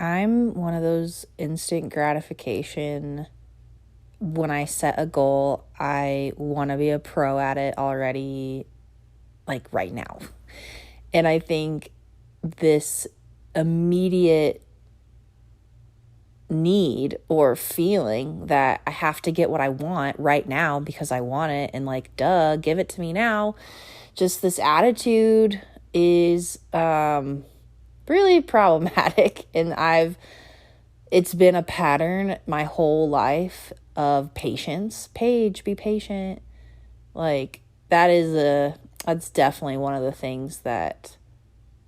I'm one of those instant gratification. When I set a goal, I want to be a pro at it already, like right now. And I think this immediate need or feeling that I have to get what I want right now because I want it, and like, duh, give it to me now. Just this attitude is really problematic, and it's been a pattern my whole life of patience. Paige, be patient. Like, that's definitely one of the things that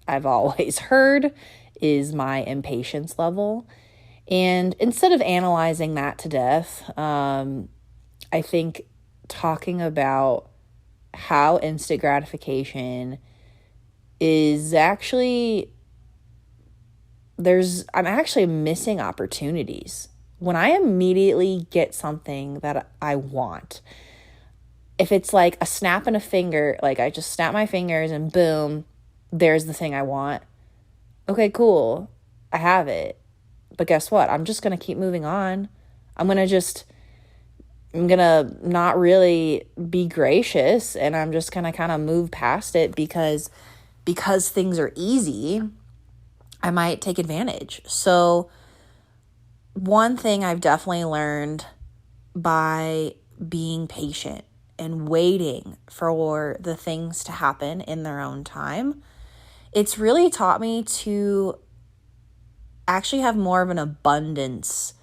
I've always heard is my impatience level. And instead of analyzing that to death, I think talking about how instant gratification is actually, I'm actually missing opportunities. When I immediately get something that I want, if it's like a snap and a finger, like I just snap my fingers and boom, there's the thing I want. Okay, cool. I have it. But guess what? I'm just going to keep moving on. I'm going to not really be gracious, and I'm just going to kind of move past it because things are easy, I might take advantage. So one thing I've definitely learned by being patient and waiting for the things to happen in their own time, it's really taught me to actually have more of an abundance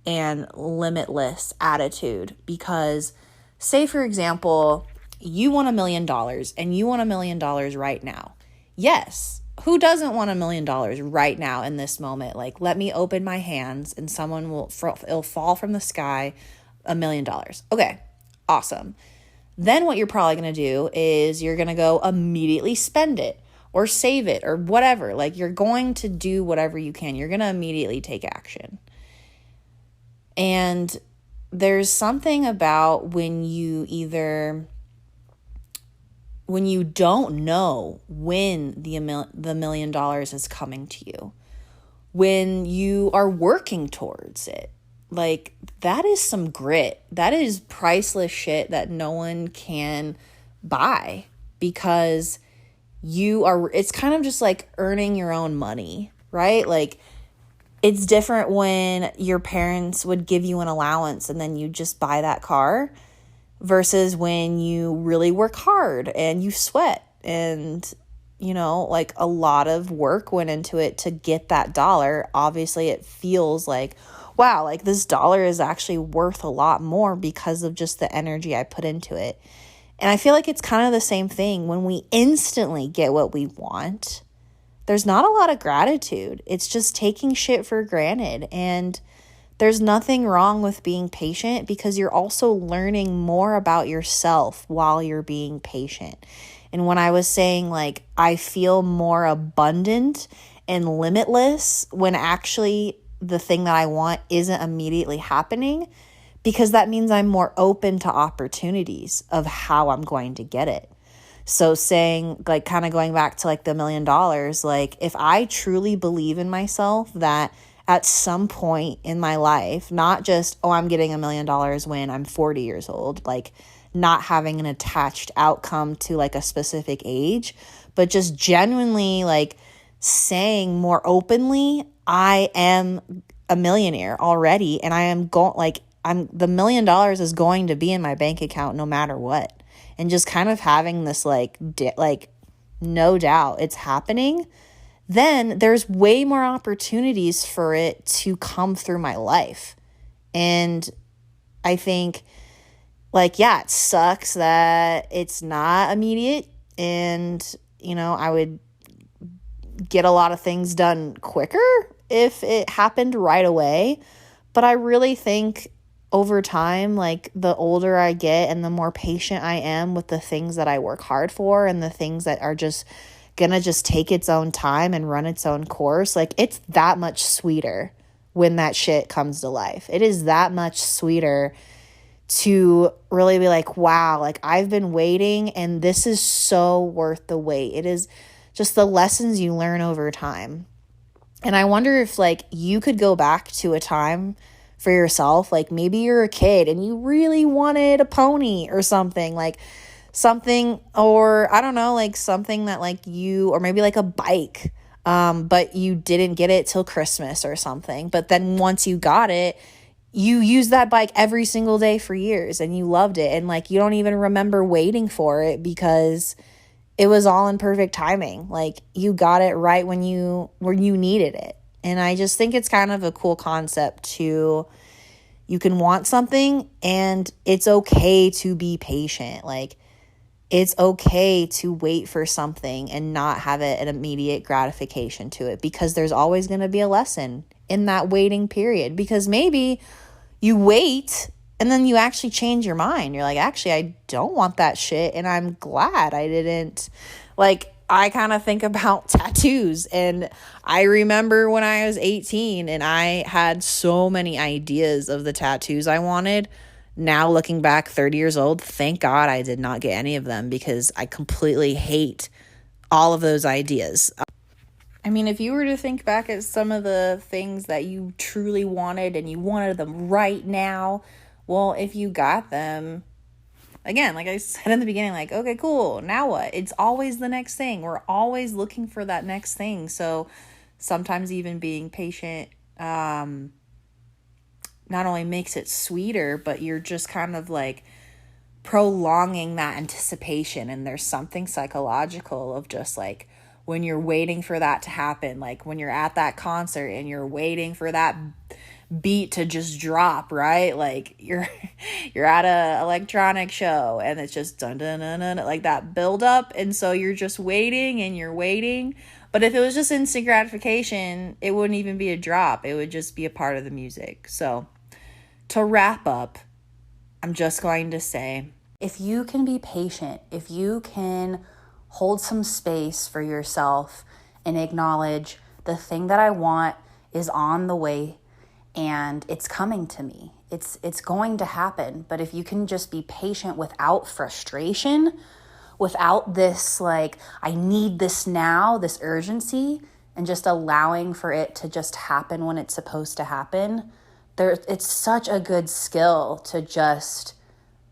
and limitless attitude. Because say, for example, you want $1 million and you want $1 million right now. Yes, who doesn't want $1 million right now in this moment? Like, let me open my hands and it'll fall from the sky, $1 million. Okay, awesome. Then what you're probably going to do is you're going to go immediately spend it or save it or whatever. Like, you're going to do whatever you can. You're going to immediately take action. And there's something about when you don't know when the $1 million is coming to you, when you are working towards it, like, that is some grit. That is priceless shit that no one can buy, because it's kind of just like earning your own money, right? Like, it's different when your parents would give you an allowance and then you just buy that car versus when you really work hard and you sweat and, like, a lot of work went into it to get that dollar. Obviously, it feels like, wow, like this dollar is actually worth a lot more because of just the energy I put into it. And I feel like it's kind of the same thing when we instantly get what we want. There's not a lot of gratitude. It's just taking shit for granted. And there's nothing wrong with being patient, because you're also learning more about yourself while you're being patient. And when I was saying, like, I feel more abundant and limitless when actually the thing that I want isn't immediately happening, because that means I'm more open to opportunities of how I'm going to get it. So saying, like, kind of going back to like the $1 million, like, if I truly believe in myself that at some point in my life, not just, oh, I'm getting $1 million when I'm 40 years old, like, not having an attached outcome to like a specific age, but just genuinely like saying more openly, I am a millionaire already, and I am the $1 million is going to be in my bank account no matter what. And just kind of having this like no doubt it's happening, then there's way more opportunities for it to come through my life. And I think, like, yeah, it sucks that it's not immediate, and, I would get a lot of things done quicker if it happened right away. But I really think over time, like, the older I get and the more patient I am with the things that I work hard for and the things that are just gonna just take its own time and run its own course, like, it's that much sweeter when that shit comes to life. It is that much sweeter to really be like, wow, like, I've been waiting and this is so worth the wait. It is just the lessons you learn over time. And I wonder if like you could go back to a time for yourself, like maybe you're a kid and you really wanted a pony or something, like something, or I don't know, like something that like you, or maybe like a bike, but you didn't get it till Christmas or something. But then once you got it, you used that bike every single day for years and you loved it. And like, you don't even remember waiting for it because it was all in perfect timing. Like you got it right when you needed it. And I just think it's kind of a cool concept to, you can want something and it's okay to be patient. Like it's okay to wait for something and not have it an immediate gratification to it, because there's always going to be a lesson in that waiting period. Because maybe you wait and then you actually change your mind. You're like, actually, I don't want that shit. And I'm glad I didn't. Like, I kind of think about tattoos. And I remember when I was 18 and I had so many ideas of the tattoos I wanted. Now looking back 30 years old, thank God I did not get any of them, because I completely hate all of those ideas. I mean, if you were to think back at some of the things that you truly wanted and you wanted them right now, well, if you got them, again, like I said in the beginning, like, okay, cool, now what? It's always the next thing. We're always looking for that next thing. So sometimes even being patient not only makes it sweeter, but you're just kind of like prolonging that anticipation. And there's something psychological of just like, when you're waiting for that to happen, like when you're at that concert and you're waiting for that beat to just drop, right? Like you're at a electronic show and it's just dun dun dun dun, like that build up, and so you're just waiting and you're waiting. But if it was just instant gratification, it wouldn't even be a drop. It would just be a part of the music. So to wrap up, I'm just going to say, if you can be patient, if you can hold some space for yourself and acknowledge the thing that I want is on the way and it's coming to me. It's going to happen. But if you can just be patient without frustration, without this like, I need this now, this urgency, and just allowing for it to just happen when it's supposed to happen, it's such a good skill to just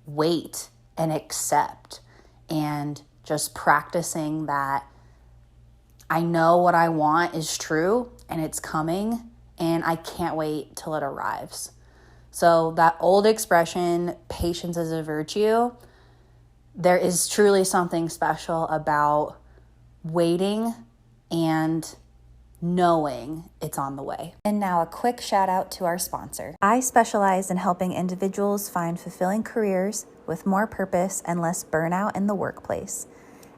wait and accept, and just practicing that I know what I want is true and it's coming and I can't wait till it arrives. So that old expression, patience is a virtue, there is truly something special about waiting and knowing it's on the way. And now a quick shout out to our sponsor. I specialize in helping individuals find fulfilling careers with more purpose and less burnout in the workplace.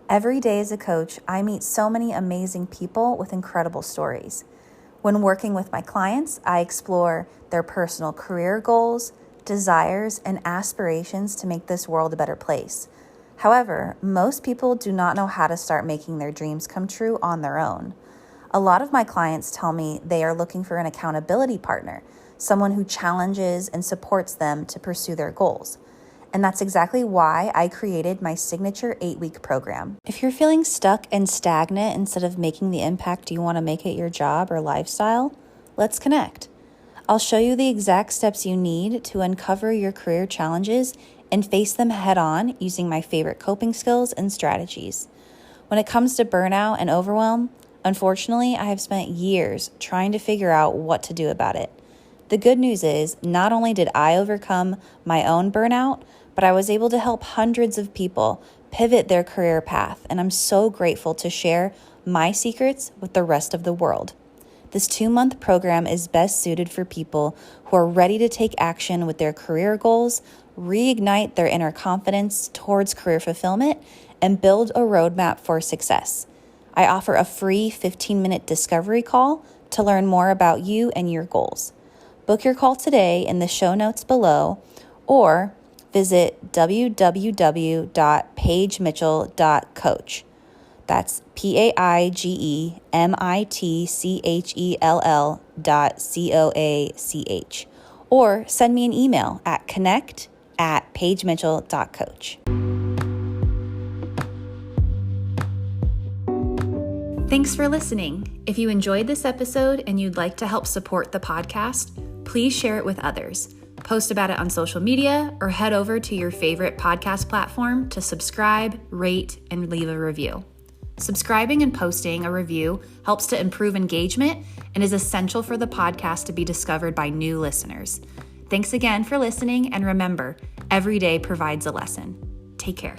Every day as a coach, I meet so many amazing people with incredible stories. When working with my clients, I explore their personal career goals, desires, and aspirations to make this world a better place. However, most people do not know how to start making their dreams come true on their own. A lot of my clients tell me they are looking for an accountability partner, someone who challenges and supports them to pursue their goals. And that's exactly why I created my signature 8-week program. If you're feeling stuck and stagnant instead of making the impact you want to make at your job or lifestyle, let's connect. I'll show you the exact steps you need to uncover your career challenges and face them head on using my favorite coping skills and strategies. When it comes to burnout and overwhelm, unfortunately, I have spent years trying to figure out what to do about it. The good news is, not only did I overcome my own burnout, but I was able to help hundreds of people pivot their career path, and I'm so grateful to share my secrets with the rest of the world. This 2-month program is best suited for people who are ready to take action with their career goals, reignite their inner confidence towards career fulfillment, and build a roadmap for success. I offer a free 15-minute discovery call to learn more about you and your goals. Book your call today in the show notes below, or visit www.paigemitchell.coach. That's PAIGEMITCHELL.COACH. Or send me an email at connect@paigemitchell.coach. Thanks for listening. If you enjoyed this episode and you'd like to help support the podcast, please share it with others. Post about it on social media or head over to your favorite podcast platform to subscribe, rate, and leave a review. Subscribing and posting a review helps to improve engagement and is essential for the podcast to be discovered by new listeners. Thanks again for listening, and remember, every day provides a lesson. Take care.